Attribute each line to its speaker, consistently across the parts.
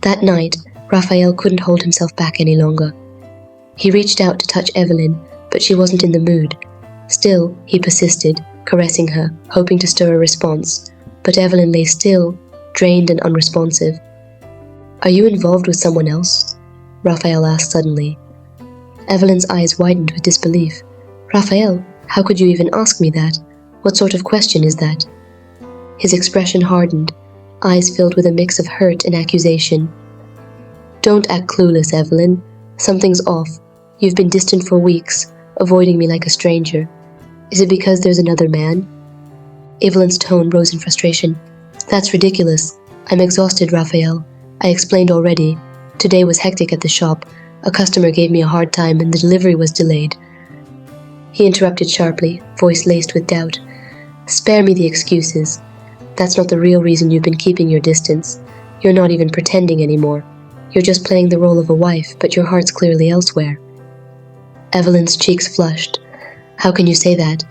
Speaker 1: That night, Raphael couldn't hold himself back any longer. He reached out to touch Evelyn, but she wasn't in the mood. Still, he persisted, caressing her, hoping to stir a response. But Evelyn lay still, drained and unresponsive. "Are you involved with someone else?" Raphael asked suddenly. Evelyn's eyes widened with disbelief. "Raphael, how could you even ask me that? What sort of question is that?" His expression hardened, eyes filled with a mix of hurt and accusation. "Don't act clueless, Evelyn. Something's off. You've been distant for weeks, avoiding me like a stranger. Is it because there's another man?" Evelyn's tone rose in frustration. "That's ridiculous. I'm exhausted, Raphael. I explained already. Today was hectic at the shop. A customer gave me a hard time and the delivery was delayed." He interrupted sharply, voice laced with doubt. "Spare me the excuses. That's not the real reason you've been keeping your distance. You're not even pretending anymore. You're just playing the role of a wife, but your heart's clearly elsewhere." Evelyn's cheeks flushed. "How can you say that?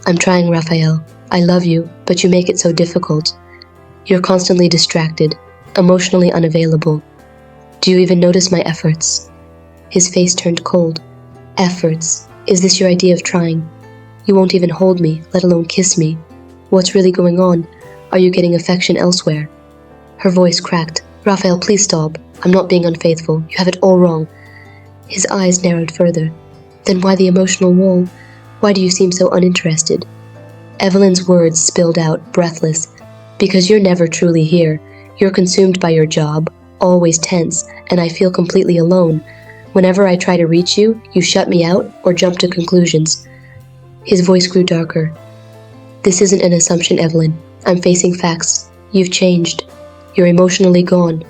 Speaker 1: I'm trying, Raphael. I love you, but you make it so difficult. You're constantly distracted, emotionally unavailable. Do you even notice my efforts?" His face turned cold. "Efforts? Is this your idea of trying? You won't even hold me, let alone kiss me. What's really going on? Are you getting affection elsewhere?" Her voice cracked. "Raphael, please stop. I'm not being unfaithful. You have it all wrong." His eyes narrowed further. "Then why the emotional wall? Why do you seem so uninterested?" Evelyn's words spilled out, breathless. "Because you're never truly here. You're consumed by your job, always tense, and I feel completely alone. Whenever I try to reach you, you shut me out or jump to conclusions." His voice grew darker. "This isn't an assumption, Evelyn. I'm facing facts. You've changed. You're emotionally gone."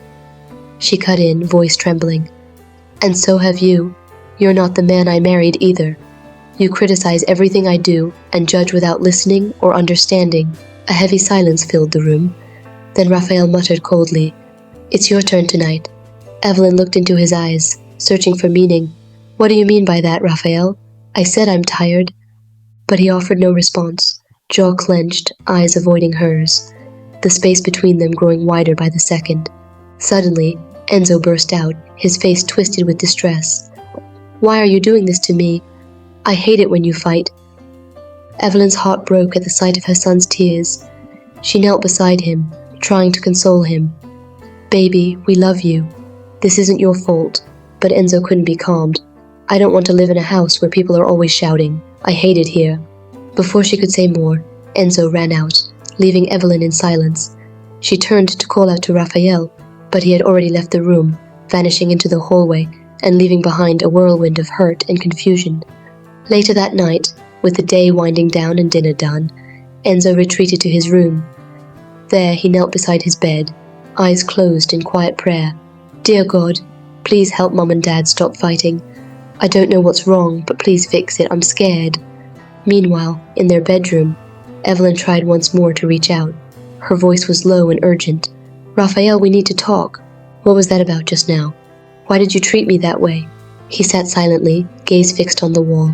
Speaker 1: She cut in, voice trembling. "And so have you. You're not the man I married either. You criticize everything I do and judge without listening or understanding." A heavy silence filled the room. Then Raphael muttered coldly, "It's your turn tonight." Evelyn looked into his eyes, searching for meaning. "What do you mean by that, Raphael? I said I'm tired." But he offered no response, jaw clenched, eyes avoiding hers, the space between them growing wider by the second. Suddenly, Enzo burst out, his face twisted with distress. "Why are you doing this to me? I hate it when you fight." Evelyn's heart broke at the sight of her son's tears. She knelt beside him, trying to console him. "Baby, we love you. This isn't your fault." But Enzo couldn't be calmed. "I don't want to live in a house where people are always shouting. I hate it here." Before she could say more, Enzo ran out, leaving Evelyn in silence. She turned to call out to Raphael, but he had already left the room, vanishing into the hallway and leaving behind a whirlwind of hurt and confusion. Later that night, with the day winding down and dinner done, Enzo retreated to his room. There he knelt beside his bed, eyes closed in quiet prayer. "Dear God, please help Mom and Dad stop fighting. I don't know what's wrong, but please fix it. I'm scared." Meanwhile, in their bedroom, Evelyn tried once more to reach out. Her voice was low and urgent. "Raphael, we need to talk. What was that about just now? Why did you treat me that way?" He sat silently, gaze fixed on the wall.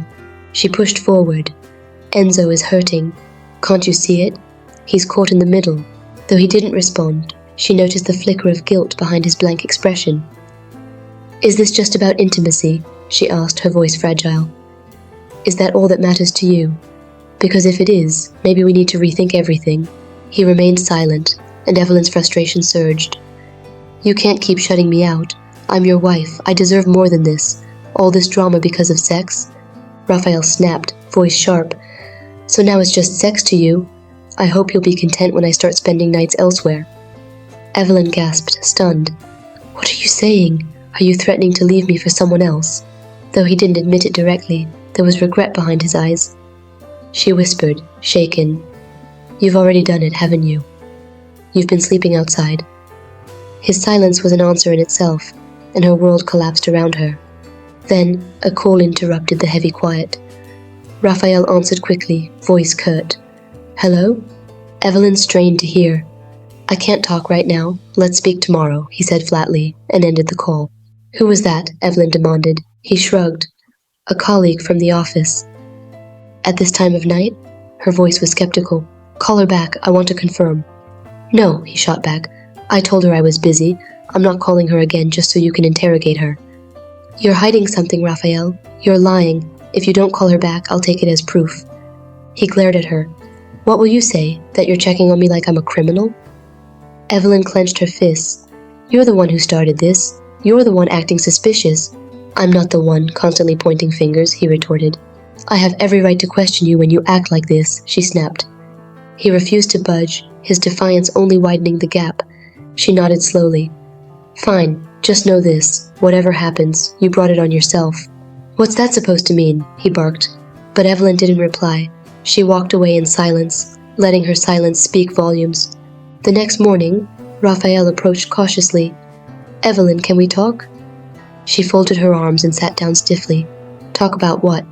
Speaker 1: She pushed forward. "Enzo is hurting. Can't you see it? He's caught in the middle." Though he didn't respond, she noticed the flicker of guilt behind his blank expression. "Is this just about intimacy?" she asked, her voice fragile. "Is that all that matters to you? Because if it is, maybe we need to rethink everything." He remained silent, and Evelyn's frustration surged. "You can't keep shutting me out. I'm your wife. I deserve more than this. All this drama because of sex?" Raphael snapped, voice sharp. "So now it's just sex to you? I hope you'll be content when I start spending nights elsewhere." Evelyn gasped, stunned. "What are you saying? Are you threatening to leave me for someone else?" Though he didn't admit it directly, there was regret behind his eyes. She whispered, shaken, "You've already done it, haven't you? You've been sleeping outside." His silence was an answer in itself, and her world collapsed around her. Then, a call interrupted the heavy quiet. Raphael answered quickly, voice curt. "Hello?" Evelyn strained to hear. "I can't talk right now. Let's speak tomorrow," he said flatly, and ended the call. "Who was that?" Evelyn demanded. He shrugged. "A colleague from the office." "At this time of night?" Her voice was skeptical. "Call her back. I want to confirm." "No," he shot back. "I told her I was busy. I'm not calling her again just so you can interrogate her." "You're hiding something, Raphael. You're lying. If you don't call her back, I'll take it as proof." He glared at her. "What will you say? That you're checking on me like I'm a criminal?" Evelyn clenched her fists. "You're the one who started this. You're the one acting suspicious." "I'm not the one constantly pointing fingers," he retorted. "I have every right to question you when you act like this," she snapped. He refused to budge, his defiance only widening the gap. She nodded slowly. "Fine, just know this. Whatever happens, you brought it on yourself." "What's that supposed to mean?" he barked. But Evelyn didn't reply. She walked away in silence, letting her silence speak volumes. The next morning, Raphael approached cautiously. "Evelyn, can we talk?" She folded her arms and sat down stiffly. "Talk about what?"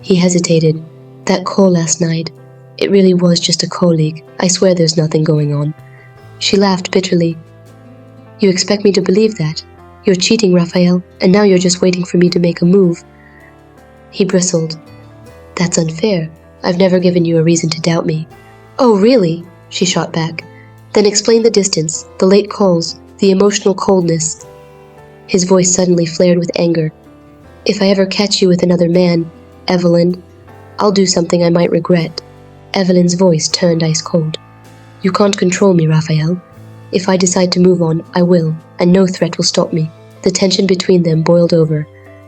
Speaker 1: He hesitated. "That call last night. It really was just a colleague. I swear there's nothing going on." She laughed bitterly. "You expect me to believe that? You're cheating, Raphael, and now you're just waiting for me to make a move." He bristled. "That's unfair. I've never given you a reason to doubt me." "Oh, really?" she shot back. "Then explain the distance, the late calls, the emotional coldness." His voice suddenly flared with anger. "If I ever catch you with another man, Evelyn, I'll do something I might regret." Evelyn's voice turned ice cold. "You can't control me, Raphael. If I decide to move on, I will, and no threat will stop me." The tension between them boiled over.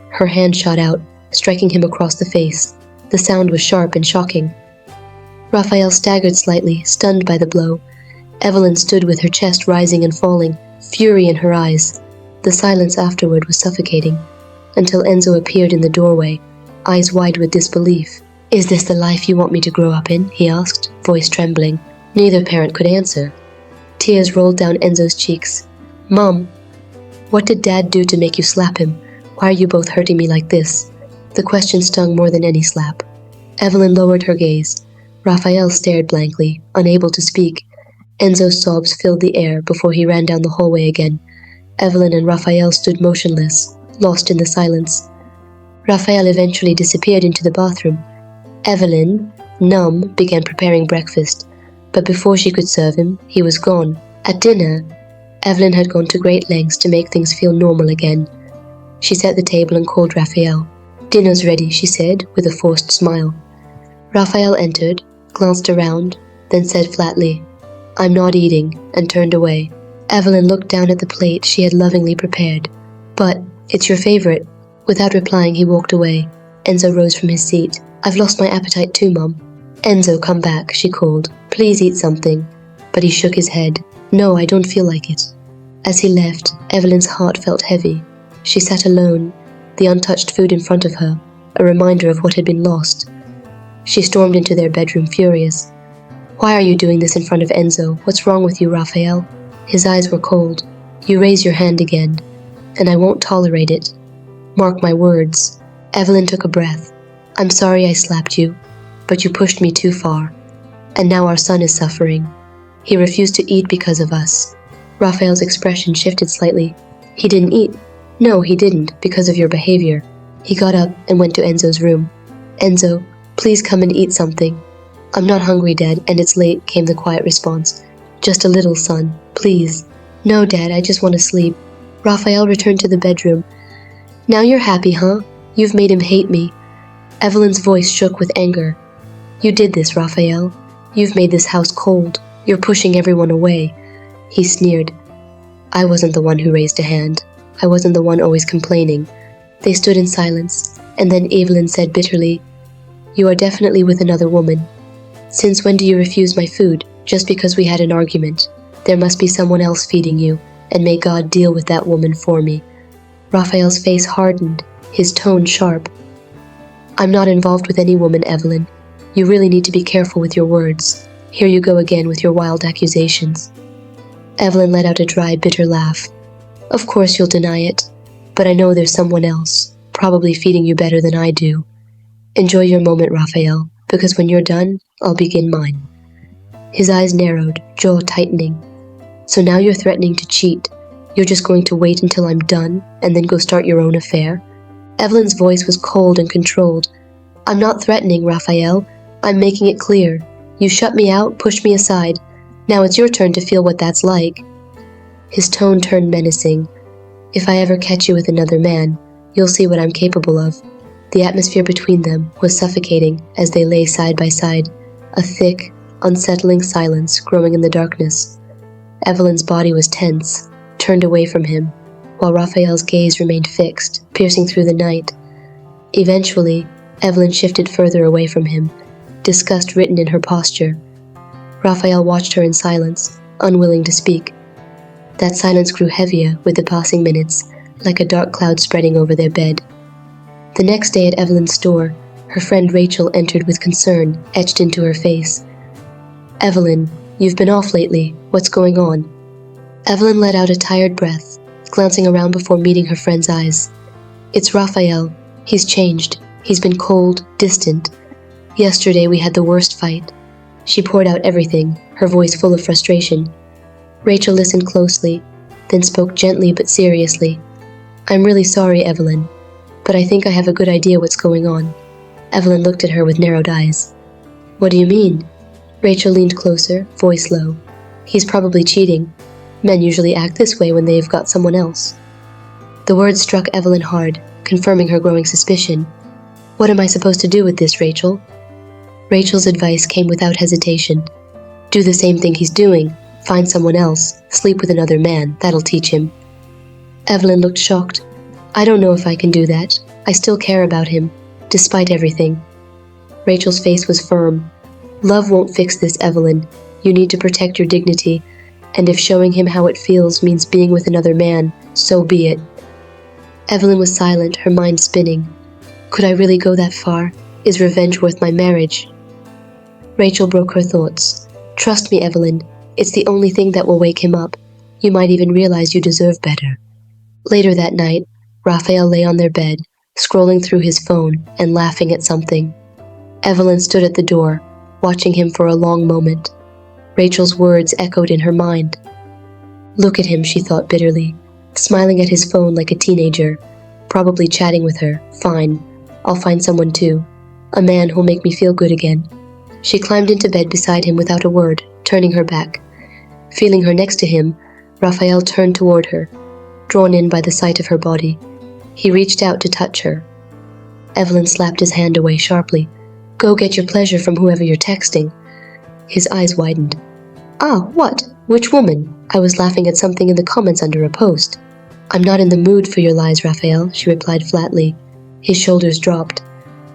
Speaker 1: Her hand shot out, striking him across the face. The sound was sharp and shocking. Raphael staggered slightly, stunned by the blow. Evelyn stood with her chest rising and falling, fury in her eyes. The silence afterward was suffocating, until Enzo appeared in the doorway, eyes wide with disbelief. "Is this the life you want me to grow up in?" he asked, voice trembling. Neither parent could answer. Tears rolled down Enzo's cheeks. "Mom, what did Dad do to make you slap him? Why are you both hurting me like this?" The question stung more than any slap. Evelyn lowered her gaze. Raphael stared blankly, unable to speak. Enzo's sobs filled the air before he ran down the hallway again. Evelyn and Raphael stood motionless, lost in the silence. Raphael eventually disappeared into the bathroom. Evelyn, numb, began preparing breakfast, but before she could serve him, he was gone. At dinner, Evelyn had gone to great lengths to make things feel normal again. She set the table and called Raphael. "Dinner's ready," she said, with a forced smile. Raphael entered, glanced around, then said flatly, "I'm not eating," and turned away. Evelyn looked down at the plate she had lovingly prepared. "But, it's your favorite." Without replying, he walked away. Enzo rose from his seat. "I've lost my appetite too, Mum." "Enzo, come back," she called. "Please eat something." But he shook his head. "No, I don't feel like it." As he left, Evelyn's heart felt heavy. She sat alone, the untouched food in front of her, a reminder of what had been lost. She stormed into their bedroom furious. "Why are you doing this in front of Enzo? What's wrong with you, Raphael?" His eyes were cold. "You raise your hand again, and I won't tolerate it. Mark my words." Evelyn took a breath. "I'm sorry I slapped you, but you pushed me too far. And now our son is suffering. He refused to eat because of us." Raphael's expression shifted slightly. "He didn't eat?" "No, he didn't, because of your behavior." He got up and went to Enzo's room. "Enzo, please come and eat something." "I'm not hungry, Dad, and it's late," came the quiet response. "Just a little, son. Please." "No, Dad, I just want to sleep." Raphael returned to the bedroom. "Now you're happy, huh? You've made him hate me." Evelyn's voice shook with anger. "You did this, Raphael. You've made this house cold. You're pushing everyone away." He sneered. "I wasn't the one who raised a hand. I wasn't the one always complaining." They stood in silence, and then Evelyn said bitterly, "You are definitely with another woman. Since when do you refuse my food, just because we had an argument? There must be someone else feeding you, and may God deal with that woman for me." Raphael's face hardened, his tone sharp. "I'm not involved with any woman, Evelyn. You really need to be careful with your words. Here you go again with your wild accusations." Evelyn let out a dry, bitter laugh. "Of course you'll deny it, but I know there's someone else, probably feeding you better than I do. Enjoy your moment, Raphael, because when you're done, I'll begin mine." His eyes narrowed, jaw tightening. "So now you're threatening to cheat. You're just going to wait until I'm done, and then go start your own affair?" Evelyn's voice was cold and controlled. "I'm not threatening, Raphael. I'm making it clear. You shut me out, pushed me aside. Now it's your turn to feel what that's like." His tone turned menacing. "If I ever catch you with another man, you'll see what I'm capable of." The atmosphere between them was suffocating as they lay side by side, a thick, unsettling silence growing in the darkness. Evelyn's body was tense, turned away from him, while Raphael's gaze remained fixed, piercing through the night. Eventually, Evelyn shifted further away from him, disgust written in her posture. Raphael watched her in silence, unwilling to speak. That silence grew heavier with the passing minutes, like a dark cloud spreading over their bed. The next day at Evelyn's store, her friend Rachel entered with concern etched into her face. "Evelyn, you've been off lately. What's going on?" Evelyn let out a tired breath, glancing around before meeting her friend's eyes. "It's Raphael. He's changed. He's been cold, distant. Yesterday we had the worst fight." She poured out everything, her voice full of frustration. Rachel listened closely, then spoke gently but seriously. "I'm really sorry, Evelyn, but I think I have a good idea what's going on." Evelyn looked at her with narrowed eyes. "What do you mean?" Rachel leaned closer, voice low. "He's probably cheating. Men usually act this way when they've got someone else." The words struck Evelyn hard, confirming her growing suspicion. "What am I supposed to do with this, Rachel?" Rachel's advice came without hesitation. "Do the same thing he's doing. Find someone else. Sleep with another man. That'll teach him." Evelyn looked shocked. "I don't know if I can do that. I still care about him, despite everything." Rachel's face was firm. "Love won't fix this, Evelyn. You need to protect your dignity, and if showing him how it feels means being with another man, so be it." Evelyn was silent, her mind spinning. Could I really go that far? Is revenge worth my marriage? Rachel broke her thoughts. "Trust me, Evelyn. It's the only thing that will wake him up. You might even realize you deserve better." Later that night, Raphael lay on their bed, scrolling through his phone and laughing at something. Evelyn stood at the door, watching him for a long moment. Rachel's words echoed in her mind. "Look at him," she thought bitterly, smiling at his phone like a teenager, probably chatting with her. "Fine, I'll find someone too. A man who'll make me feel good again." She climbed into bed beside him without a word, turning her back. Feeling her next to him, Raphael turned toward her, drawn in by the sight of her body. He reached out to touch her. Evelyn slapped his hand away sharply. "Go get your pleasure from whoever you're texting." His eyes widened. "Ah, what? Which woman? I was laughing at something in the comments under a post." "I'm not in the mood for your lies, Raphael," she replied flatly. His shoulders dropped.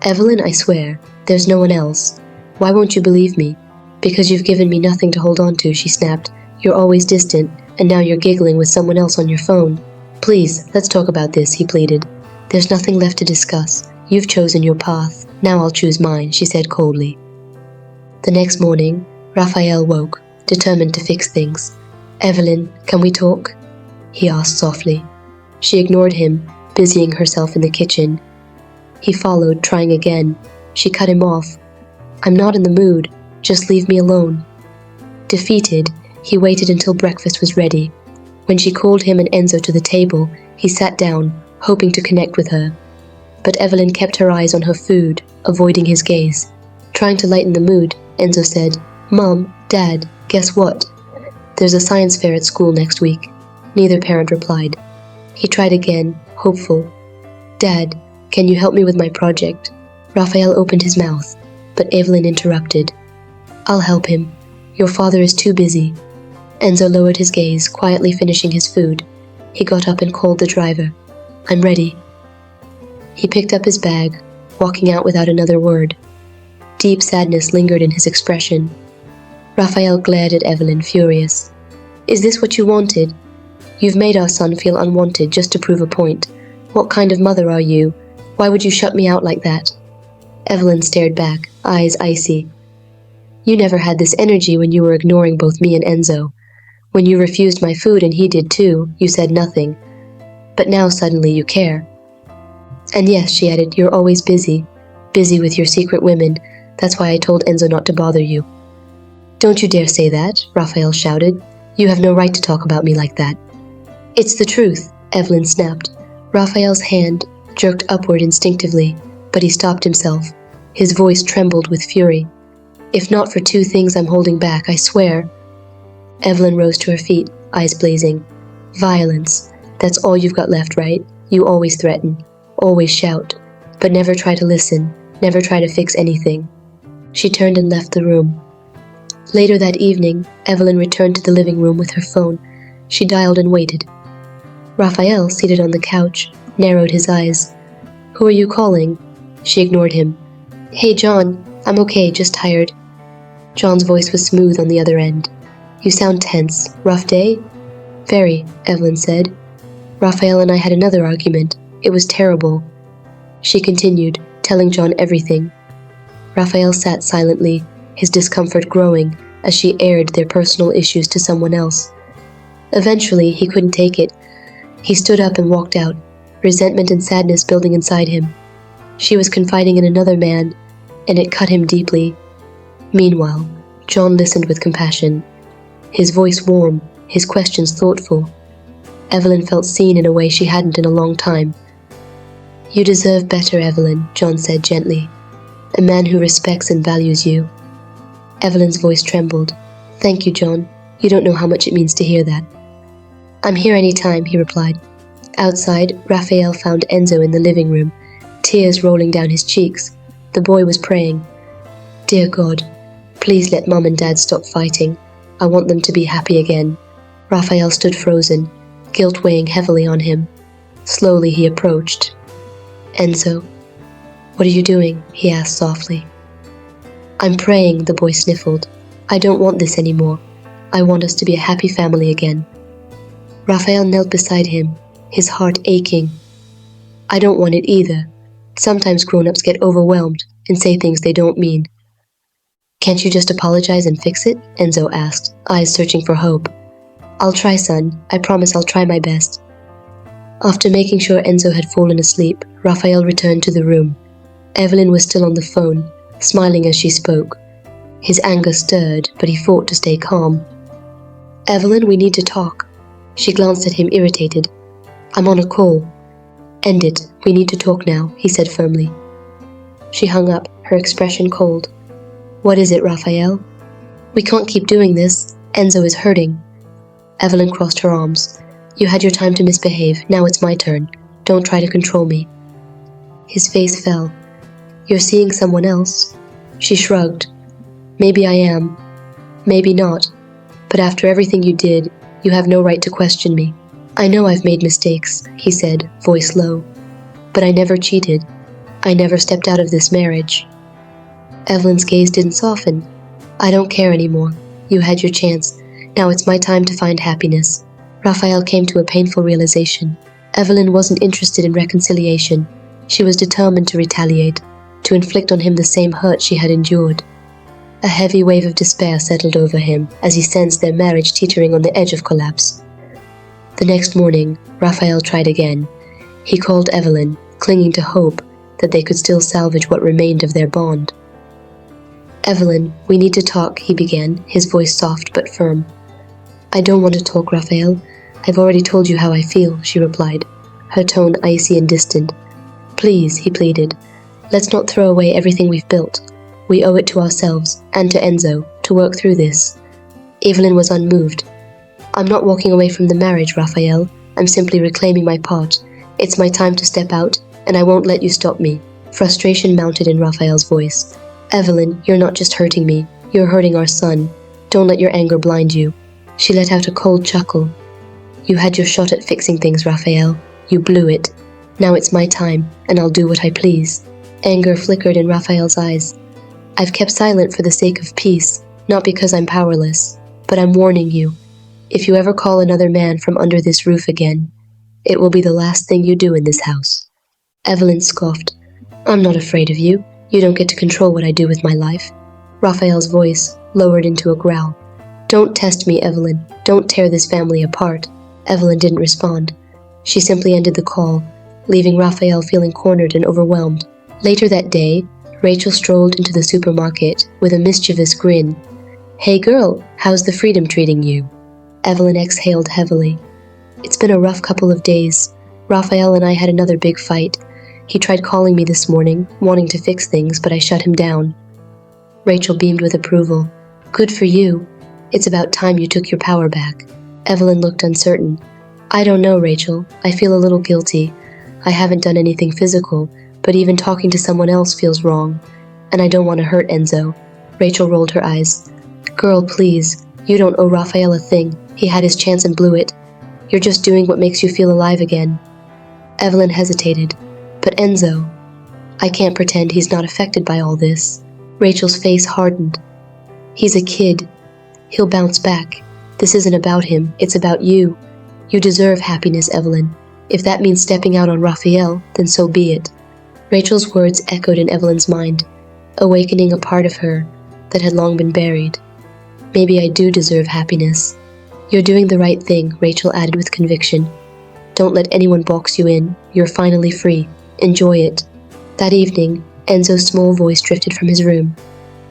Speaker 1: "Evelyn, I swear, there's no one else. Why won't you believe me?" "Because you've given me nothing to hold on to," she snapped. "You're always distant, and now you're giggling with someone else on your phone." "Please, let's talk about this," he pleaded. "There's nothing left to discuss. You've chosen your path. Now I'll choose mine," she said coldly. The next morning, Raphael woke, determined to fix things. "Evelyn, can we talk?" he asked softly. She ignored him, busying herself in the kitchen. He followed, trying again. She cut him off. "I'm not in the mood. Just leave me alone." Defeated, he waited until breakfast was ready. When she called him and Enzo to the table, he sat down, hoping to connect with her. But Evelyn kept her eyes on her food, avoiding his gaze. Trying to lighten the mood, Enzo said, "Mom, Dad, guess what? There's a science fair at school next week." Neither parent replied. He tried again, hopeful. "Dad, can you help me with my project?" Raphael opened his mouth, but Evelyn interrupted. "I'll help him. Your father is too busy." Enzo lowered his gaze, quietly finishing his food. He got up and called the driver. "I'm ready." He picked up his bag, walking out without another word. Deep sadness lingered in his expression. Raphael glared at Evelyn, furious. "Is this what you wanted? You've made our son feel unwanted just to prove a point. What kind of mother are you? Why would you shut me out like that?" Evelyn stared back, eyes icy. "You never had this energy when you were ignoring both me and Enzo. When you refused my food and he did too, you said nothing. But now suddenly you care. And yes," she added, "you're always busy. Busy with your secret women. That's why I told Enzo not to bother you." "Don't you dare say that," Raphael shouted. "You have no right to talk about me like that." "It's the truth," Evelyn snapped. Raphael's hand jerked upward instinctively, but he stopped himself. His voice trembled with fury. "If not for two things I'm holding back, I swear." Evelyn rose to her feet, eyes blazing. Violence. That's all you've got left, right? You always threaten, always shout, but never try to listen, never try to fix anything. She turned and left the room. Later that evening, Evelyn returned to the living room with her phone. She dialed and waited. Raphael, seated on the couch, narrowed his eyes. "Who are you calling?" She ignored him. "Hey, John. I'm okay, just tired." John's voice was smooth on the other end. "You sound tense. Rough day?" "Very," Evelyn said. "Raphael and I had another argument. It was terrible." She continued, telling John everything. Raphael sat silently, his discomfort growing as she aired their personal issues to someone else. Eventually, he couldn't take it. He stood up and walked out, resentment and sadness building inside him. She was confiding in another man, and it cut him deeply. Meanwhile, John listened with compassion, his voice warm, his questions thoughtful. Evelyn felt seen in a way she hadn't in a long time. "You deserve better, Evelyn," John said gently. "A man who respects and values you." Evelyn's voice trembled. "Thank you, John. You don't know how much it means to hear that." "I'm here any time," he replied. Outside, Raphael found Enzo in the living room, tears rolling down his cheeks. The boy was praying. "Dear God, please let Mom and Dad stop fighting. I want them to be happy again." Raphael stood frozen, guilt weighing heavily on him. Slowly he approached. "Enzo, what are you doing?" he asked softly. "I'm praying," the boy sniffled. "I don't want this anymore. I want us to be a happy family again." Raphael knelt beside him, his heart aching. "I don't want it either. Sometimes grown-ups get overwhelmed and say things they don't mean." "Can't you just apologize and fix it?" Enzo asked, eyes searching for hope. "I'll try, son. I promise I'll try my best." After making sure Enzo had fallen asleep, Raphael returned to the room. Evelyn was still on the phone, smiling as she spoke. His anger stirred, but he fought to stay calm. "Evelyn, we need to talk." She glanced at him, irritated. "I'm on a call." "End it. We need to talk now," he said firmly. She hung up, her expression cold. "What is it, Raphael?" "We can't keep doing this. Enzo is hurting." Evelyn crossed her arms. "You had your time to misbehave. Now it's my turn. Don't try to control me." His face fell. "You're seeing someone else?" She shrugged. "Maybe I am. Maybe not. But after everything you did, you have no right to question me." "I know I've made mistakes," he said, voice low. "But I never cheated. I never stepped out of this marriage." Evelyn's gaze didn't soften. "I don't care anymore. You had your chance. Now it's my time to find happiness." Raphael came to a painful realization. Evelyn wasn't interested in reconciliation. She was determined to retaliate, to inflict on him the same hurt she had endured. A heavy wave of despair settled over him as he sensed their marriage teetering on the edge of collapse. The next morning, Raphael tried again. He called Evelyn, clinging to hope that they could still salvage what remained of their bond. "Evelyn, we need to talk," he began, his voice soft but firm. "I don't want to talk, Raphael. I've already told you how I feel," she replied, her tone icy and distant. "Please," he pleaded, "let's not throw away everything we've built. We owe it to ourselves, and to Enzo, to work through this." Evelyn was unmoved. "I'm not walking away from the marriage, Raphael. I'm simply reclaiming my part. It's my time to step out, and I won't let you stop me." Frustration mounted in Raphael's voice. "Evelyn, you're not just hurting me. You're hurting our son. Don't let your anger blind you." She let out a cold chuckle. "You had your shot at fixing things, Raphael. You blew it. Now it's my time, and I'll do what I please." Anger flickered in Raphael's eyes. "I've kept silent for the sake of peace, not because I'm powerless. But I'm warning you. If you ever call another man from under this roof again, it will be the last thing you do in this house." Evelyn scoffed. "I'm not afraid of you. You don't get to control what I do with my life." Raphael's voice lowered into a growl. "Don't test me, Evelyn. Don't tear this family apart." Evelyn didn't respond. She simply ended the call, leaving Raphael feeling cornered and overwhelmed. Later that day, Rachel strolled into the supermarket with a mischievous grin. "Hey girl, how's the freedom treating you?" Evelyn exhaled heavily. "It's been a rough couple of days. Raphael and I had another big fight. He tried calling me this morning, wanting to fix things, but I shut him down." Rachel beamed with approval. "Good for you. It's about time you took your power back." Evelyn looked uncertain. I don't know, Rachel. I feel a little guilty. I haven't done anything physical, but even talking to someone else feels wrong. And I don't want to hurt Enzo. Rachel rolled her eyes. Girl, please. You don't owe Raphael a thing. He had his chance and blew it. You're just doing what makes you feel alive again. Evelyn hesitated. But Enzo, I can't pretend he's not affected by all this. Rachel's face hardened. He's a kid. He'll bounce back. This isn't about him. It's about you. You deserve happiness, Evelyn. If that means stepping out on Raphael, then so be it. Rachel's words echoed in Evelyn's mind, awakening a part of her that had long been buried. Maybe I do deserve happiness. You're doing the right thing, Rachel added with conviction. Don't let anyone box you in. You're finally free. Enjoy it. That evening, Enzo's small voice drifted from his room.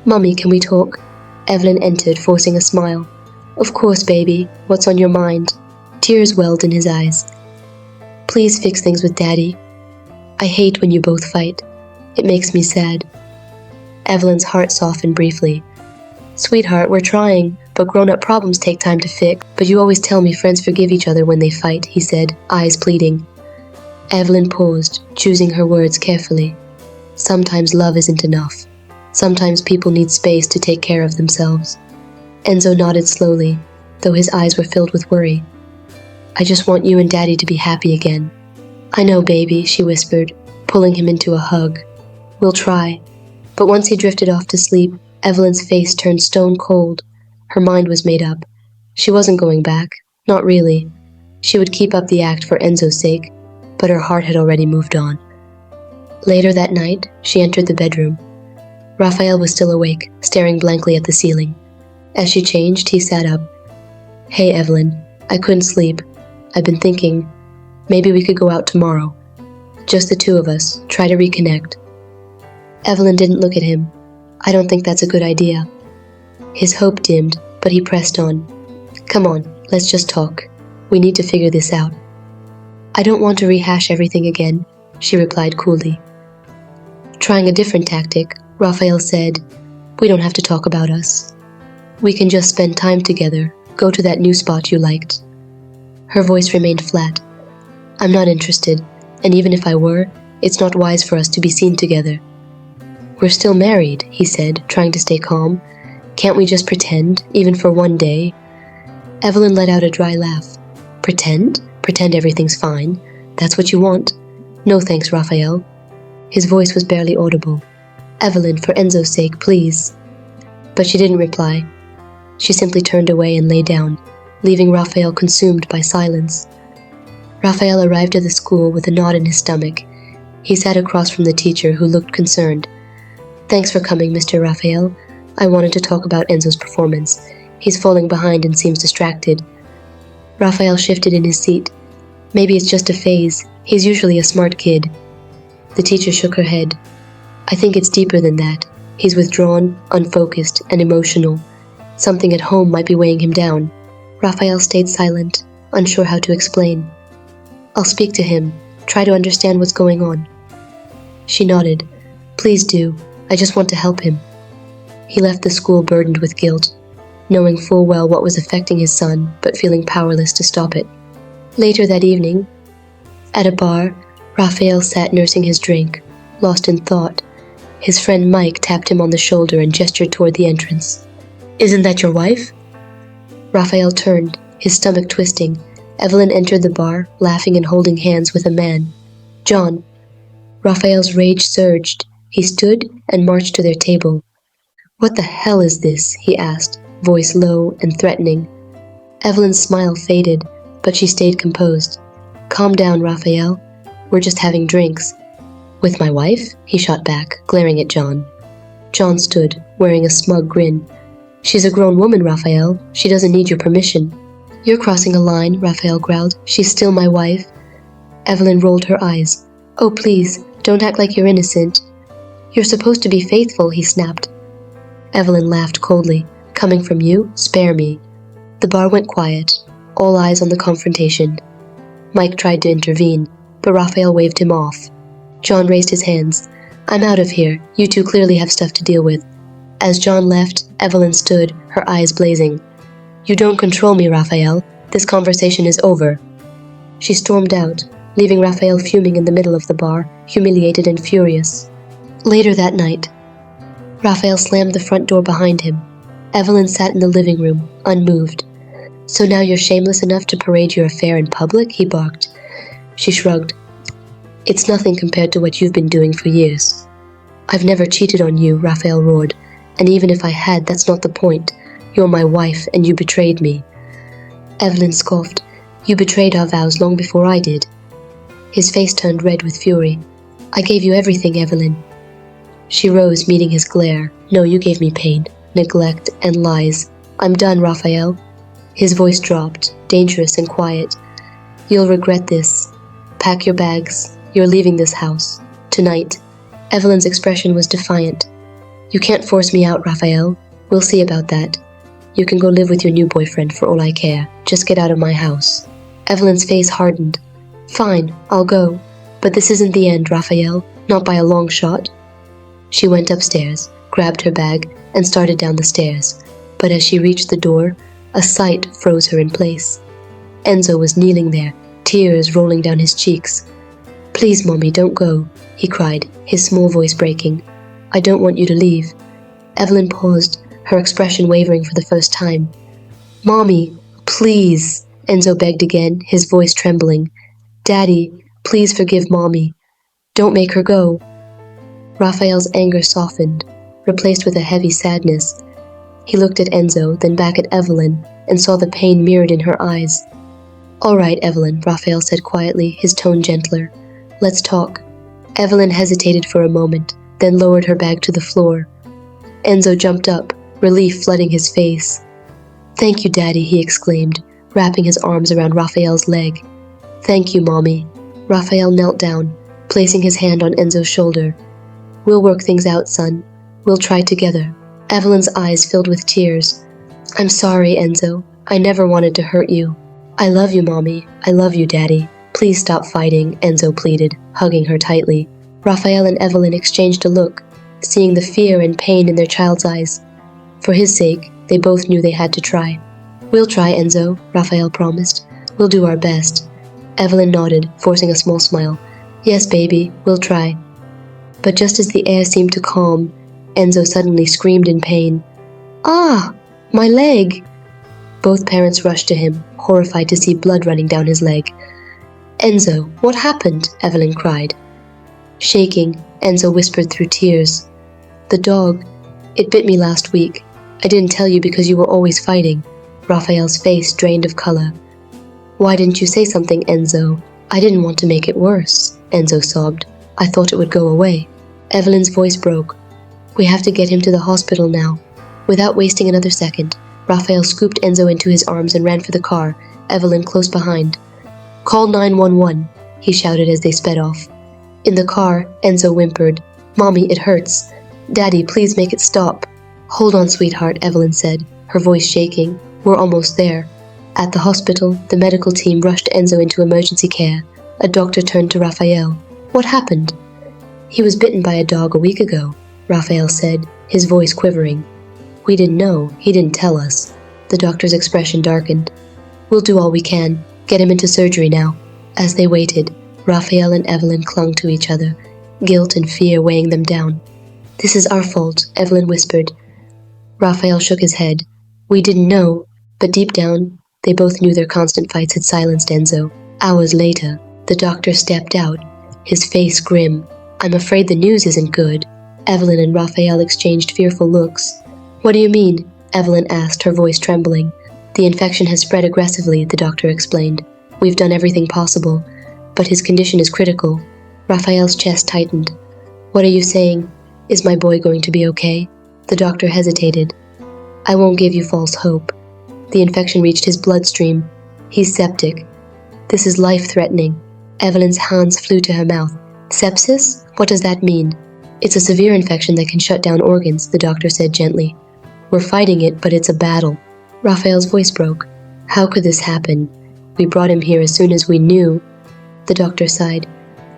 Speaker 1: Mummy, can we talk? Evelyn entered, forcing a smile. Of course, baby. What's on your mind? Tears welled in his eyes. Please fix things with Daddy. I hate when you both fight. It makes me sad. Evelyn's heart softened briefly. Sweetheart, we're trying, but grown-up problems take time to fix. But you always tell me friends forgive each other when they fight, he said, eyes pleading. Evelyn paused, choosing her words carefully. Sometimes love isn't enough. Sometimes people need space to take care of themselves. Enzo nodded slowly, though his eyes were filled with worry. I just want you and Daddy to be happy again. I know, baby, she whispered, pulling him into a hug. We'll try. But once he drifted off to sleep, Evelyn's face turned stone cold. Her mind was made up. She wasn't going back. Not really. She would keep up the act for Enzo's sake, but her heart had already moved on. Later that night, she entered the bedroom. Raphael was still awake, staring blankly at the ceiling. As she changed, he sat up. Hey, Evelyn. I couldn't sleep. I've been thinking, maybe we could go out tomorrow. Just the two of us, try to reconnect. Evelyn didn't look at him. I don't think that's a good idea. His hope dimmed, but he pressed on. Come on, let's just talk. We need to figure this out. I don't want to rehash everything again, she replied coolly. Trying a different tactic, Raphael said, we don't have to talk about us. We can just spend time together, go to that new spot you liked. Her voice remained flat. I'm not interested, and even if I were, it's not wise for us to be seen together. We're still married, he said, trying to stay calm. Can't we just pretend, even for one day? Evelyn let out a dry laugh. Pretend? Pretend everything's fine. That's what you want? No thanks, Raphael. His voice was barely audible. Evelyn, for Enzo's sake, please. But she didn't reply. She simply turned away and lay down, leaving Raphael consumed by silence. Raphael arrived at the school with a knot in his stomach. He sat across from the teacher, who looked concerned. Thanks for coming, Mr. Raphael. I wanted to talk about Enzo's performance. He's falling behind and seems distracted. Raphael shifted in his seat. Maybe it's just a phase. He's usually a smart kid. The teacher shook her head. I think it's deeper than that. He's withdrawn, unfocused, and emotional. Something at home might be weighing him down. Raphael stayed silent, unsure how to explain. I'll speak to him, try to understand what's going on. She nodded. Please do. I just want to help him. He left the school burdened with guilt, knowing full well what was affecting his son, but feeling powerless to stop it. Later that evening, at a bar, Raphael sat nursing his drink, lost in thought. His friend Mike tapped him on the shoulder and gestured toward the entrance. Isn't that your wife? Raphael turned, his stomach twisting. Evelyn entered the bar, laughing and holding hands with a man. John. Raphael's rage surged. He stood and marched to their table. What the hell is this? He asked, voice low and threatening. Evelyn's smile faded, but she stayed composed. Calm down, Raphael. We're just having drinks. With my wife? He shot back, glaring at John. John stood, wearing a smug grin. She's a grown woman, Raphael. She doesn't need your permission. You're crossing a line, Raphael growled. She's still my wife. Evelyn rolled her eyes. Oh, please, don't act like you're innocent. You're supposed to be faithful, he snapped. Evelyn laughed coldly. Coming from you, spare me. The bar went quiet, all eyes on the confrontation. Mike tried to intervene, but Raphael waved him off. John raised his hands. I'm out of here. You two clearly have stuff to deal with. As John left, Evelyn stood, her eyes blazing. You don't control me, Raphael. This conversation is over. She stormed out, leaving Raphael fuming in the middle of the bar, humiliated and furious. Later that night, Raphael slammed the front door behind him. Evelyn sat in the living room, unmoved. "So now you're shameless enough to parade your affair in public?" he barked. She shrugged. "It's nothing compared to what you've been doing for years." "I've never cheated on you," Raphael roared. "And even if I had, that's not the point. You're my wife, and you betrayed me." Evelyn scoffed. "You betrayed our vows long before I did." His face turned red with fury. "I gave you everything, Evelyn." She rose, meeting his glare. "No, you gave me pain, neglect, and lies. I'm done, Raphael." His voice dropped, dangerous and quiet. "You'll regret this. Pack your bags. You're leaving this house. Tonight." Evelyn's expression was defiant. "You can't force me out, Raphael. We'll see about that. You can go live with your new boyfriend for all I care. Just get out of my house." Evelyn's face hardened. "Fine, I'll go. But this isn't the end, Raphael. Not by a long shot." She went upstairs, grabbed her bag, and started down the stairs. But as she reached the door, a sight froze her in place. Enzo was kneeling there, tears rolling down his cheeks. "Please, Mommy, don't go," he cried, his small voice breaking. "I don't want you to leave." Evelyn paused, her expression wavering for the first time. "Mommy, please," Enzo begged again, his voice trembling. "Daddy, please forgive Mommy. Don't make her go." Raphael's anger softened, replaced with a heavy sadness. He looked at Enzo, then back at Evelyn, and saw the pain mirrored in her eyes. "All right, Evelyn," Raphael said quietly, his tone gentler. "Let's talk." Evelyn hesitated for a moment, then lowered her bag to the floor. Enzo jumped up, relief flooding his face. "Thank you, Daddy," he exclaimed, wrapping his arms around Raphael's leg. "Thank you, Mommy." Raphael knelt down, placing his hand on Enzo's shoulder. "We'll work things out, son. We'll try together." Evelyn's eyes filled with tears. "I'm sorry, Enzo. I never wanted to hurt you." "I love you, Mommy. I love you, Daddy. Please stop fighting," Enzo pleaded, hugging her tightly. Raphael and Evelyn exchanged a look, seeing the fear and pain in their child's eyes. For his sake, they both knew they had to try. "We'll try, Enzo," Raphael promised. "We'll do our best." Evelyn nodded, forcing a small smile. "Yes, baby, we'll try." But just as the air seemed to calm, Enzo suddenly screamed in pain. "Ah! My leg!" Both parents rushed to him, horrified to see blood running down his leg. "Enzo, what happened?" Evelyn cried. Shaking, Enzo whispered through tears. "The dog. It bit me last week. I didn't tell you because you were always fighting." Raphael's face drained of color. "Why didn't you say something, Enzo?" "I didn't want to make it worse," Enzo sobbed. "I thought it would go away." Evelyn's voice broke. "We have to get him to the hospital now." Without wasting another second, Raphael scooped Enzo into his arms and ran for the car, Evelyn close behind. "Call 911, he shouted as they sped off. In the car, Enzo whimpered, "Mommy, it hurts. Daddy, please make it stop." "Hold on, sweetheart," Evelyn said, her voice shaking. "We're almost there." At the hospital, the medical team rushed Enzo into emergency care. A doctor turned to Raphael. "What happened?" "He was bitten by a dog a week ago," Raphael said, his voice quivering. "We didn't know. He didn't tell us." The doctor's expression darkened. "We'll do all we can. Get him into surgery now." As they waited, Raphael and Evelyn clung to each other, guilt and fear weighing them down. "This is our fault," Evelyn whispered. Raphael shook his head. "We didn't know," but deep down, they both knew their constant fights had silenced Enzo. Hours later, the doctor stepped out, his face grim. "I'm afraid the news isn't good." Evelyn and Raphael exchanged fearful looks. "What do you mean?" Evelyn asked, her voice trembling. "The infection has spread aggressively," the doctor explained. "We've done everything possible, but his condition is critical." Raphael's chest tightened. "What are you saying? Is my boy going to be okay?" The doctor hesitated. "I won't give you false hope. The infection reached his bloodstream. He's septic. This is life-threatening." Evelyn's hands flew to her mouth. "Sepsis? What does that mean?" "It's a severe infection that can shut down organs," the doctor said gently. "We're fighting it, but it's a battle." Raphael's voice broke. "How could this happen? We brought him here as soon as we knew." The doctor sighed.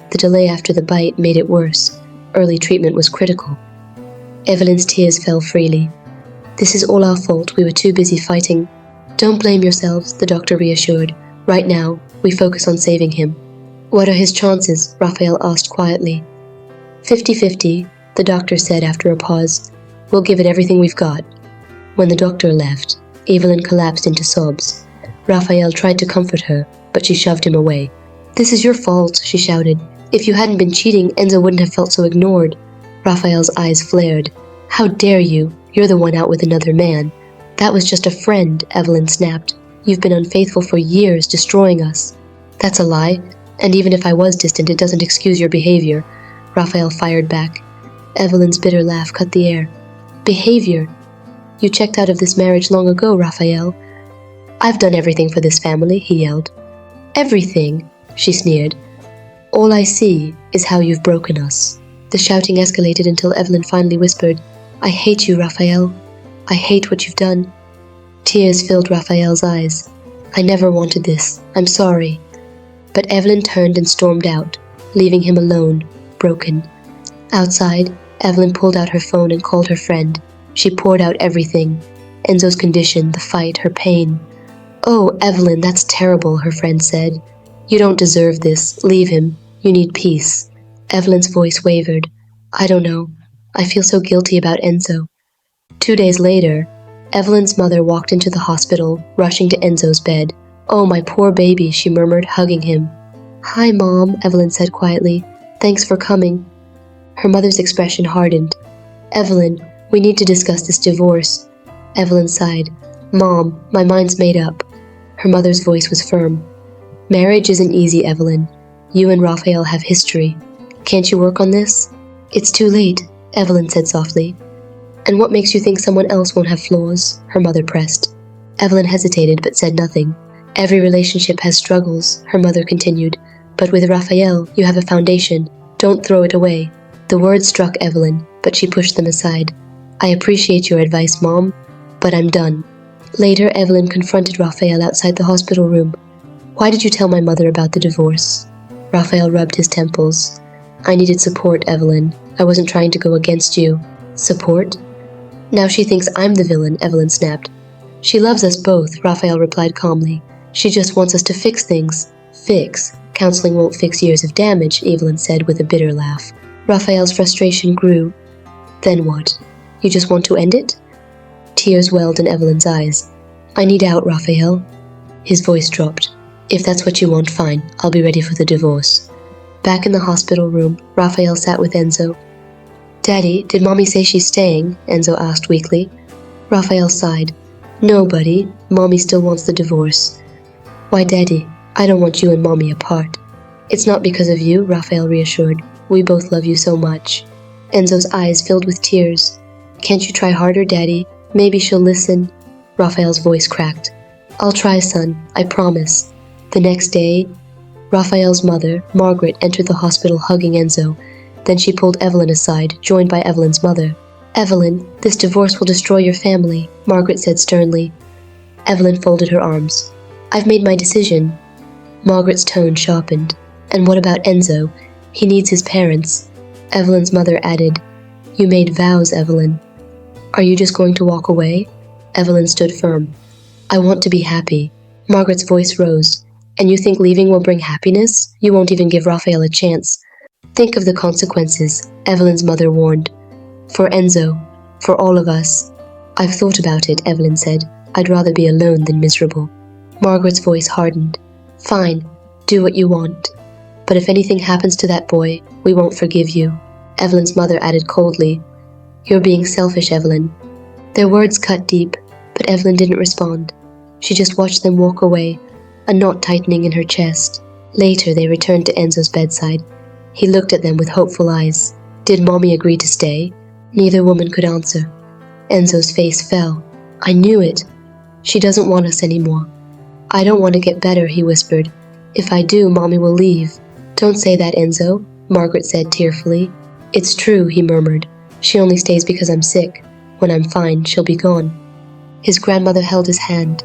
Speaker 1: "The delay after the bite made it worse. Early treatment was critical." Evelyn's tears fell freely. "This is all our fault. We were too busy fighting." "Don't blame yourselves," the doctor reassured. "Right now, We focus on saving him." "What are his chances?" Raphael asked quietly. 50-50, the doctor said after a pause. "We'll give it everything we've got." When the doctor left, Evelyn collapsed into sobs. Raphael tried to comfort her, but she shoved him away. "This is your fault," she shouted. "If you hadn't been cheating, Enzo wouldn't have felt so ignored." Raphael's eyes flared. "How dare you? You're the one out with another man." "That was just a friend," Evelyn snapped. "You've been unfaithful for years, destroying us." "That's a lie, and even if I was distant, it doesn't excuse your behavior," Raphael fired back. Evelyn's bitter laugh cut the air. "Behavior? You checked out of this marriage long ago, Raphael." "I've done everything for this family," he yelled. "Everything?" she sneered. "All I see is how you've broken us." The shouting escalated until Evelyn finally whispered, "I hate you, Raphael. I hate what you've done." Tears filled Raphael's eyes. "I never wanted this. I'm sorry." But Evelyn turned and stormed out, leaving him alone, broken. Outside, Evelyn pulled out her phone and called her friend. She poured out everything. Enzo's condition, the fight, her pain. "Oh, Evelyn, that's terrible," her friend said. "You don't deserve this. Leave him. You need peace." Evelyn's voice wavered. "I don't know. I feel so guilty about Enzo." 2 days later, Evelyn's mother walked into the hospital, rushing to Enzo's bed. "Oh, my poor baby," she murmured, hugging him. "Hi, Mom," Evelyn said quietly. "Thanks for coming." Her mother's expression hardened. "Evelyn, we need to discuss this divorce." Evelyn sighed. "Mom, my mind's made up." Her mother's voice was firm. "Marriage isn't easy, Evelyn. You and Raphael have history. Can't you work on this?" "It's too late," Evelyn said softly. "And what makes you think someone else won't have flaws?" her mother pressed. Evelyn hesitated but said nothing. "Every relationship has struggles," her mother continued. "But with Raphael, you have a foundation. Don't throw it away." The words struck Evelyn, but she pushed them aside. "I appreciate your advice, Mom, but I'm done." Later, Evelyn confronted Raphael outside the hospital room. "Why did you tell my mother about the divorce?" Raphael rubbed his temples. "I needed support, Evelyn. I wasn't trying to go against you." "Support?" "Now she thinks I'm the villain," Evelyn snapped. "She loves us both," Raphael replied calmly. "She just wants us to fix things." "Fix? Counseling won't fix years of damage," Evelyn said with a bitter laugh. Raphael's frustration grew. "Then what? You just want to end it?" Tears welled in Evelyn's eyes. "I need out, Raphael." His voice dropped. "If that's what you want, fine. I'll be ready for the divorce." Back in the hospital room, Raphael sat with Enzo. "Daddy, did Mommy say she's staying?" Enzo asked weakly. Raphael sighed. "No, buddy. Mommy still wants the divorce." "Why, Daddy? I don't want you and Mommy apart." "It's not because of you," Raphael reassured. "We both love you so much." Enzo's eyes filled with tears. "Can't you try harder, Daddy? Maybe she'll listen." Raphael's voice cracked. "I'll try, son. I promise." The next day, Raphael's mother, Margaret, entered the hospital hugging Enzo. Then she pulled Evelyn aside, joined by Evelyn's mother. "Evelyn, this divorce will destroy your family," Margaret said sternly. Evelyn folded her arms. "I've made my decision." Margaret's tone sharpened. "And what about Enzo? He needs his parents." Evelyn's mother added, "You made vows, Evelyn." "Are you just going to walk away?" Evelyn stood firm. "I want to be happy." Margaret's voice rose. "And you think leaving will bring happiness? You won't even give Raphael a chance." "Think of the consequences," Evelyn's mother warned. "For Enzo. For all of us." "I've thought about it," Evelyn said. "I'd rather be alone than miserable." Margaret's voice hardened. "Fine. Do what you want. But if anything happens to that boy, we won't forgive you." Evelyn's mother added coldly, "You're being selfish, Evelyn." Their words cut deep, but Evelyn didn't respond. She just watched them walk away, a knot tightening in her chest. Later, they returned to Enzo's bedside. He looked at them with hopeful eyes. Did Mommy agree to stay? Neither woman could answer. Enzo's face fell. "I knew it. She doesn't want us anymore." "I don't want to get better," he whispered. "If I do, Mommy will leave." "Don't say that, Enzo," Margaret said tearfully. "It's true," he murmured. "She only stays because I'm sick. When I'm fine, she'll be gone." His grandmother held his hand.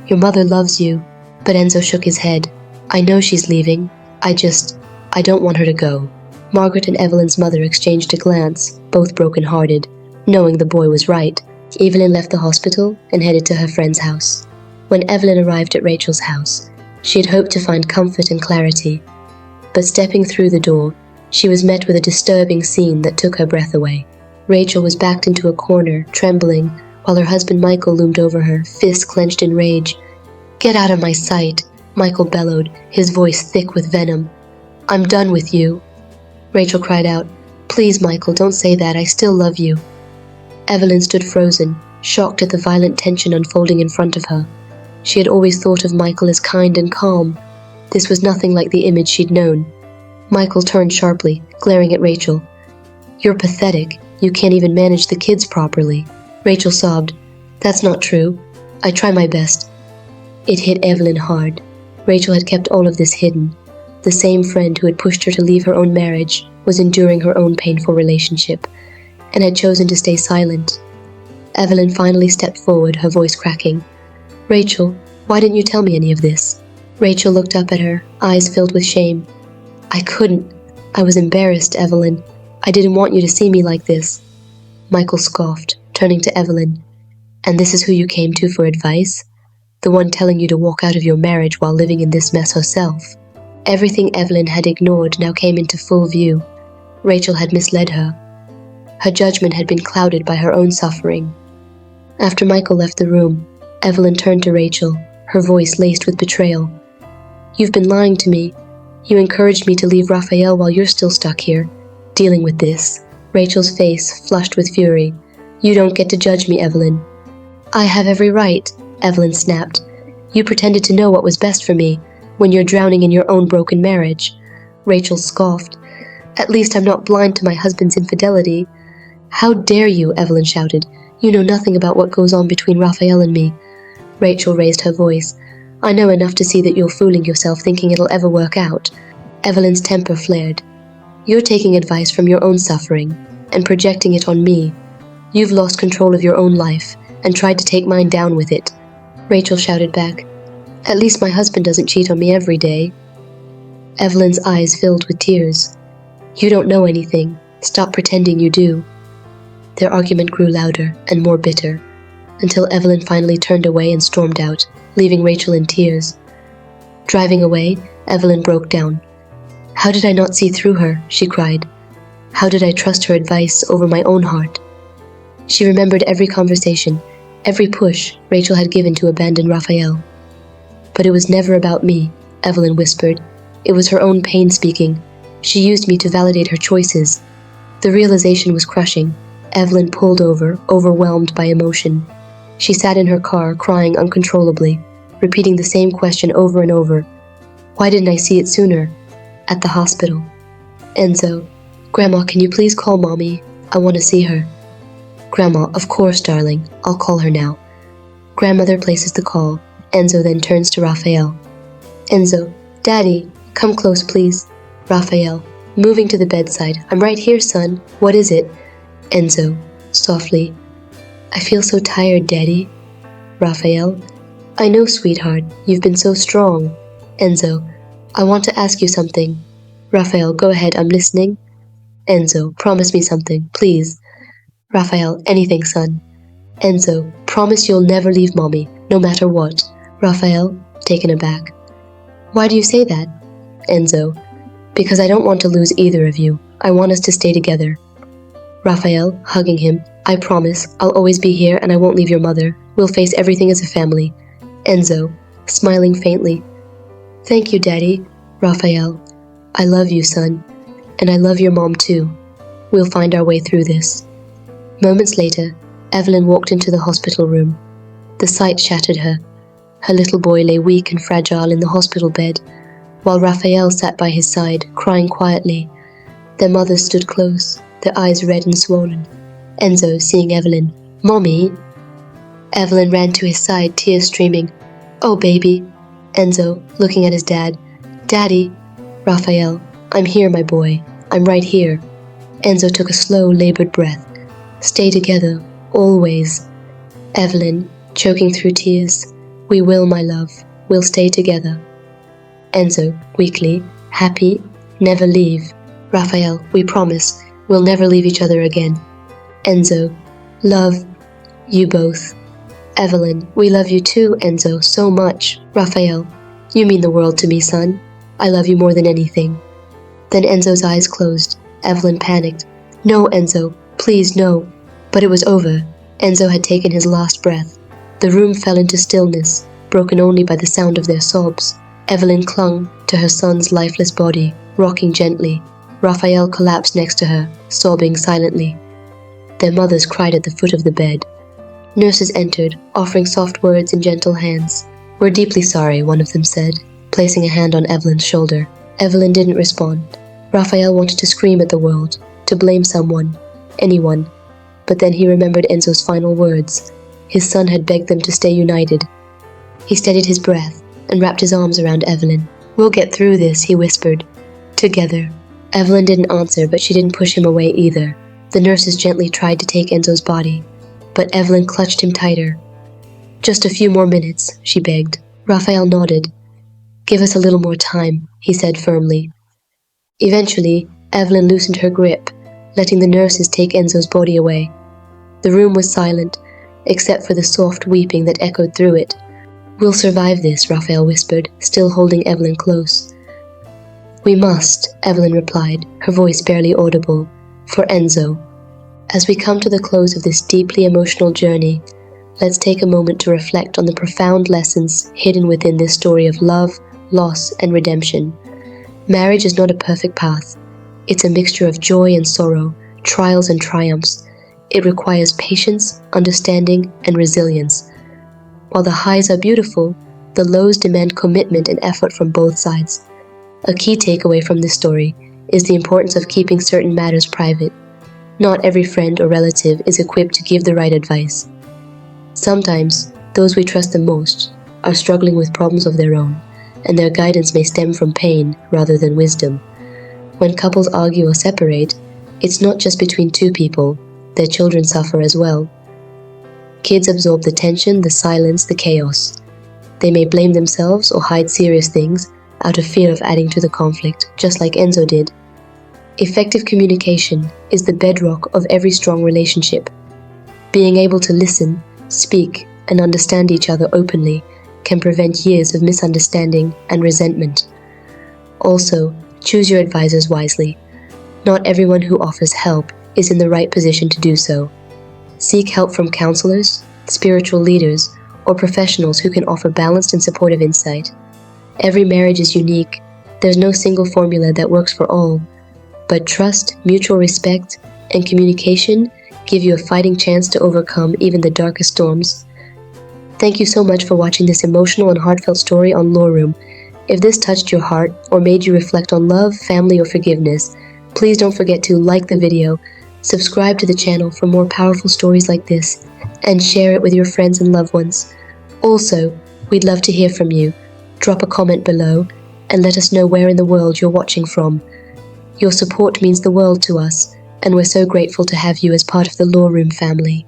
Speaker 1: "Your mother loves you." But Enzo shook his head. "I know she's leaving. I don't want her to go." Margaret and Evelyn's mother exchanged a glance, both broken-hearted. Knowing the boy was right, Evelyn left the hospital and headed to her friend's house. When Evelyn arrived at Rachel's house, She had hoped to find comfort and clarity, but stepping through the door, she was met with a disturbing scene that took her breath away. Rachel was backed into a corner, trembling, while her husband Michael loomed over her, fists clenched in rage. "Get out of my sight," Michael bellowed, his voice thick with venom. "I'm done with you." Rachel cried out, "Please, Michael, don't say that. I still love you." Evelyn stood frozen, shocked at the violent tension unfolding in front of her. She had always thought of Michael as kind and calm. This was nothing like the image she'd known. Michael turned sharply, glaring at Rachel. "You're pathetic. You can't even manage the kids properly." Rachel sobbed. "That's not true. I try my best." It hit Evelyn hard. Rachel had kept all of this hidden. The same friend who had pushed her to leave her own marriage was enduring her own painful relationship, and had chosen to stay silent. Evelyn finally stepped forward, her voice cracking. "Rachel, why didn't you tell me any of this?" Rachel looked up at her, eyes filled with shame. "I couldn't. I was embarrassed, Evelyn. I didn't want you to see me like this." Michael scoffed, turning to Evelyn. "And this is who you came to for advice? The one telling you to walk out of your marriage while living in this mess herself?" Everything Evelyn had ignored now came into full view. Rachel had misled her. Her judgment had been clouded by her own suffering. After Michael left the room, Evelyn turned to Rachel, her voice laced with betrayal. "You've been lying to me. You encouraged me to leave Raphael while you're still stuck here, dealing with this." Rachel's face flushed with fury. "You don't get to judge me, Evelyn." "I have every right," Evelyn snapped. "You pretended to know what was best for me, when you're drowning in your own broken marriage." Rachel scoffed. "At least I'm not blind to my husband's infidelity." "How dare you," Evelyn shouted. "You know nothing about what goes on between Raphael and me." Rachel raised her voice. "I know enough to see that you're fooling yourself thinking it'll ever work out." Evelyn's temper flared. "You're taking advice from your own suffering and projecting it on me. You've lost control of your own life and tried to take mine down with it." Rachel shouted back. "At least my husband doesn't cheat on me every day." Evelyn's eyes filled with tears. "You don't know anything. Stop pretending you do." Their argument grew louder and more bitter, until Evelyn finally turned away and stormed out, leaving Rachel in tears. Driving away, Evelyn broke down. "How did I not see through her?" she cried. "How did I trust her advice over my own heart?" She remembered every conversation, every push Rachel had given to abandon Raphael. "But it was never about me," Evelyn whispered. "It was her own pain speaking. She used me to validate her choices." The realization was crushing. Evelyn pulled over, overwhelmed by emotion. She sat in her car, crying uncontrollably, repeating the same question over and over. "Why didn't I see it sooner?" At the hospital. "Enzo, Grandma, can you please call Mommy? I want to see her." "Grandma, of course, darling. I'll call her now." Grandmother places the call. Enzo then turns to Raphael. "Enzo, Daddy, come close, please." Raphael, moving to the bedside. "I'm right here, son. What is it?" Enzo, softly. "I feel so tired, Daddy." Raphael, "I know, sweetheart. You've been so strong." Enzo, "I want to ask you something." Raphael, "Go ahead, I'm listening." Enzo, "Promise me something, please." Raphael, "Anything, son." Enzo, "Promise you'll never leave Mommy, no matter what." Raphael, taken aback. "Why do you say that?" Enzo, "Because I don't want to lose either of you. I want us to stay together." Raphael, hugging him, "I promise, I'll always be here and I won't leave your mother. We'll face everything as a family." Enzo, smiling faintly, "Thank you, Daddy." Raphael, "I love you, son. And I love your mom too. We'll find our way through this." Moments later, Evelyn walked into the hospital room. The sight shattered her. Her little boy lay weak and fragile in the hospital bed, while Raphael sat by his side, crying quietly. Their mothers stood close, their eyes red and swollen. Enzo, seeing Evelyn, "Mommy!" Evelyn ran to his side, tears streaming. "Oh, baby!" Enzo, looking at his dad, "Daddy!" Raphael, "I'm here, my boy. I'm right here." Enzo took a slow, labored breath. "Stay together, always." Evelyn, choking through tears, "We will, my love. We'll stay together." Enzo, weakly, "Happy? Never leave." Raphael, "We promise. We'll never leave each other again." Enzo, "Love you both." Evelyn, "We love you too, Enzo, so much." Raphael, You mean the world to me, son. I love you more than anything." Then Enzo's eyes closed. Evelyn panicked. "No, Enzo, please, no." But it was over. Enzo had taken his last breath. The room fell into stillness, broken only by the sound of their sobs. Evelyn clung to her son's lifeless body, rocking gently. Raphael collapsed next to her, sobbing silently. Their mothers cried at the foot of the bed. Nurses entered, offering soft words in gentle hands. "We're deeply sorry," one of them said, placing a hand on Evelyn's shoulder. Evelyn didn't respond. Raphael wanted to scream at the world, to blame someone, anyone. But then he remembered Enzo's final words. His son had begged them to stay united. He steadied his breath and wrapped his arms around Evelyn. "We'll get through this," he whispered. "Together." Evelyn didn't answer, but she didn't push him away either. The nurses gently tried to take Enzo's body, but Evelyn clutched him tighter. "Just a few more minutes," she begged. Raphael nodded. "Give us a little more time," he said firmly. Eventually, Evelyn loosened her grip, letting the nurses take Enzo's body away. The room was silent, except for the soft weeping that echoed through it. "We'll survive this," Raphael whispered, still holding Evelyn close. "We must," Evelyn replied, her voice barely audible, "for Enzo." As we come to the close of this deeply emotional journey, let's take a moment to reflect on the profound lessons hidden within this story of love, loss, and redemption. Marriage is not a perfect path. It's a mixture of joy and sorrow, trials and triumphs. It requires patience, understanding, and resilience. While the highs are beautiful, the lows demand commitment and effort from both sides. A key takeaway from this story is the importance of keeping certain matters private. Not every friend or relative is equipped to give the right advice. Sometimes, those we trust the most are struggling with problems of their own, and their guidance may stem from pain rather than wisdom. When couples argue or separate, it's not just between two people, their children suffer as well. Kids absorb the tension, the silence, the chaos. They may blame themselves or hide serious things out of fear of adding to the conflict, just like Enzo did. Effective communication is the bedrock of every strong relationship. Being able to listen, speak, and understand each other openly can prevent years of misunderstanding and resentment. Also, choose your advisors wisely. Not everyone who offers help is in the right position to do so. Seek help from counselors, spiritual leaders, or professionals who can offer balanced and supportive insight. Every marriage is unique. There's no single formula that works for all. But trust, mutual respect, and communication give you a fighting chance to overcome even the darkest storms. Thank you so much for watching this emotional and heartfelt story on Loreroom. If this touched your heart or made you reflect on love, family, or forgiveness, please don't forget to like the video, subscribe to the channel for more powerful stories like this, and share it with your friends and loved ones. Also, we'd love to hear from you. Drop a comment below and let us know where in the world you're watching from. Your support means the world to us, and we're so grateful to have you as part of the Loreroom family.